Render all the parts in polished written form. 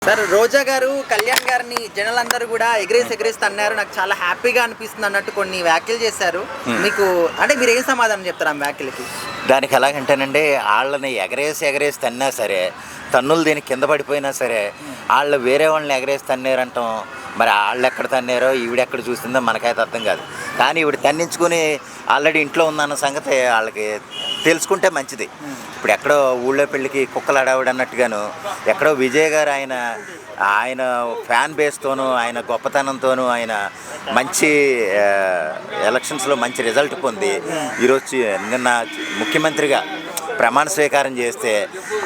Sir రోజా గారు కళ్యాణ్ గారిని జనాలందరూ కూడా ఎగరేసి అన్నారు. నాకు చాలా హ్యాపీగా అనిపిస్తుంది అన్నట్టు కొన్ని వ్యాఖ్యలు చేశారు. మీకు అంటే మీరు ఏం సమాధానం చెప్తారు ఆ వ్యాఖ్యలకి? దానికి ఎలాగంటేనండి, వాళ్ళని ఎగరేసి తన్నా సరే, తన్నులు దీనికి కింద పడిపోయినా సరే, వాళ్ళు వేరే వాళ్ళని ఎగరేసి తన్నారంటాం. మరి వాళ్ళు ఎక్కడ తన్నారో ఈవిడెక్కడ చూసిందో మనకైతే అర్థం కాదు. కానీ ఈవిడ తన్నించుకుని ఆల్రెడీ ఇంట్లో ఉందన్న సంగతి వాళ్ళకి తెలుసుకుంటే మంచిది. ఇప్పుడు ఎక్కడో ఊళ్ళో పెళ్ళికి కుక్కలు అడావిడ అన్నట్టుగాను, ఎక్కడో విజయ్ గారు ఆయన ఫ్యాన్ బేస్తోనూ, ఆయన గొప్పతనంతోనూ, ఆయన మంచి ఎలక్షన్స్లో మంచి రిజల్ట్ పొంది ఈరోజు నిన్న ముఖ్యమంత్రిగా ప్రమాణ స్వీకారం చేస్తే,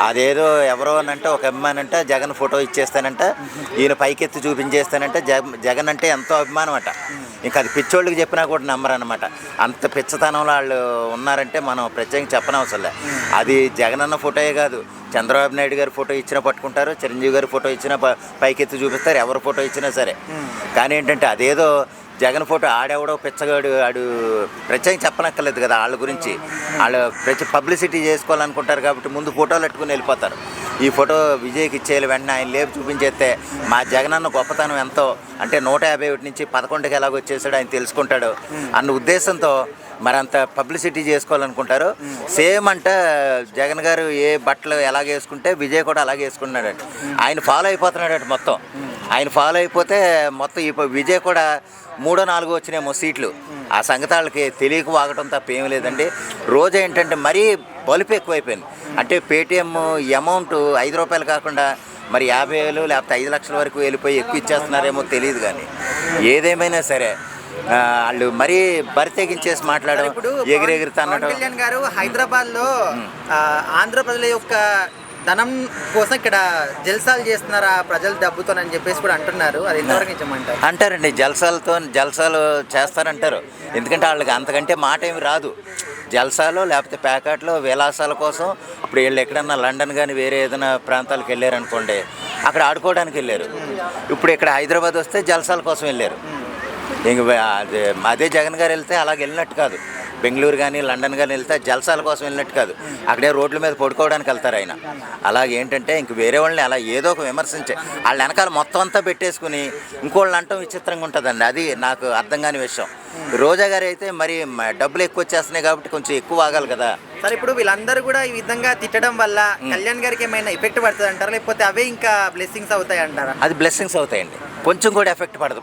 అదేదో ఎవరో అనంటే ఒక అభిమానంట జగన్ ఫోటో ఇచ్చేస్తానంట, ఈయన పైకెత్తి చూపించేస్తానంటే జగన్ అంటే ఎంతో అభిమానం అట. ఇంకా అది పిచ్చోళ్ళకి చెప్పినా కూడా నమ్మరన్నమాట. అంత పిచ్చతనంలో వాళ్ళు ఉన్నారంటే మనం ప్రత్యేకంగా చెప్పనవసరం లే. అది జగన్ అన్న ఫోటోయే కాదు, చంద్రబాబు నాయుడు గారి ఫోటో ఇచ్చినా పట్టుకుంటారు, చిరంజీవి గారి ఫోటో ఇచ్చినా పైకెత్తి చూపిస్తారు, ఎవరి ఫోటో ఇచ్చినా సరే. కానీ ఏంటంటే అదేదో జగన్ ఫోటో ఆడెవడో పిచ్చగాడు, ఆడు ప్రత్యేకంగా చెప్పనక్కర్లేదు కదా. వాళ్ళ గురించి వాళ్ళు పబ్లిసిటీ చేసుకోవాలనుకుంటారు కాబట్టి ముందు ఫోటోలు పెట్టుకుని వెళ్ళిపోతారు. ఈ ఫోటో విజయ్కి ఇచ్చేయాలి, వెంటనే ఆయన లేపు చూపించేస్తే మా జగనన్న గొప్పతనం ఎంతో, అంటే 151 నుంచి 11కి ఎలాగొచ్చేసాడు ఆయన తెలుసుకుంటాడు అన్న ఉద్దేశంతో మరంత పబ్లిసిటీ చేసుకోవాలనుకుంటారు. సేమ్ అంటే జగన్ గారు ఏ బట్టలు ఎలాగ వేసుకుంటే విజయ్ కూడా అలాగే వేసుకుంటున్నాడట. ఆయన ఫాలో అయిపోతున్నాడట మొత్తం. ఆయన ఫాలో అయిపోతే మొత్తం ఇప్పుడు విజయ్ కూడా 3, 4 వచ్చినాయేమో సీట్లు. ఆ సంగతి వాళ్ళకి తెలియక వాగటం తప్ప ఏమీ లేదండి. రోజు ఏంటంటే మరీ బలుపు ఎక్కువైపోయింది. అంటే పేటీఎం అమౌంట్ 5 రూపాయలు కాకుండా మరి 50,000 లేకపోతే 5 లక్షల వరకు వెళ్ళిపోయి ఎక్కువ ఇచ్చేస్తున్నారేమో తెలియదు. కానీ ఏదేమైనా సరే వాళ్ళు మరీ బరితెగించేసి మాట్లాడడం, ఎగిరెగురుతానడం. కళ్యాణ్ గారు హైదరాబాద్లో ఆంధ్ర ప్రజల యొక్క ధనం కోసం ఇక్కడ జల్సాలు చేస్తున్నారా ప్రజలు డబ్బుతోనని చెప్పేసి కూడా అంటున్నారు. అది ఎంతవరకు నిజమంటారు? అంటారండి, జల్సాలు చేస్తారంటారు. ఎందుకంటే వాళ్ళకి అంతకంటే మాట ఏమి రాదు. జల్సాలు లేకపోతే ప్యాకెట్లు విలాసాల కోసం. ఇప్పుడు వీళ్ళు ఎక్కడన్నా లండన్ కానీ వేరే ఏదైనా ప్రాంతాలకు వెళ్ళారనుకోండి, అక్కడ ఆడుకోవడానికి వెళ్ళారు. ఇప్పుడు ఇక్కడ హైదరాబాద్ వస్తే జల్సాల కోసం వెళ్ళారు. ఇంక అదే జగన్ గారు వెళ్తే అలాగ వెళ్ళినట్టు కాదు. బెంగళూరు కానీ లండన్ కానీ వెళ్తే జల్సాల కోసం వెళ్ళినట్టు కాదు, అక్కడే రోడ్ల మీద పడుకోవడానికి వెళ్తారు ఆయన. అలాగేంటంటే ఇంక వేరే వాళ్ళని అలా ఏదో ఒక విమర్శించే వాళ్ళ వెనకాల మొత్తం అంతా పెట్టేసుకుని ఇంకోళ్ళని అంటాం విచిత్రంగా ఉంటుందండి. అది నాకు అర్థం కాని విషయం. రోజా గారు అయితే మరి డబ్బులు ఎక్కువ వచ్చేస్తున్నాయి కాబట్టి కొంచెం ఎక్కువ ఆగాలి కదా. సరే, ఇప్పుడు వీళ్ళందరూ కూడా ఈ విధంగా తిట్టడం వల్ల కళ్యాణ్ గారికి ఏమైనా ఎఫెక్ట్ పడుతుంది అంటారా, లేకపోతే అవే ఇంకా బ్లెస్సింగ్స్ అవుతాయి అంటారా? అది బ్లెస్సింగ్స్ అవుతాయండి, కొంచెం కూడా ఎఫెక్ట్ పడదు.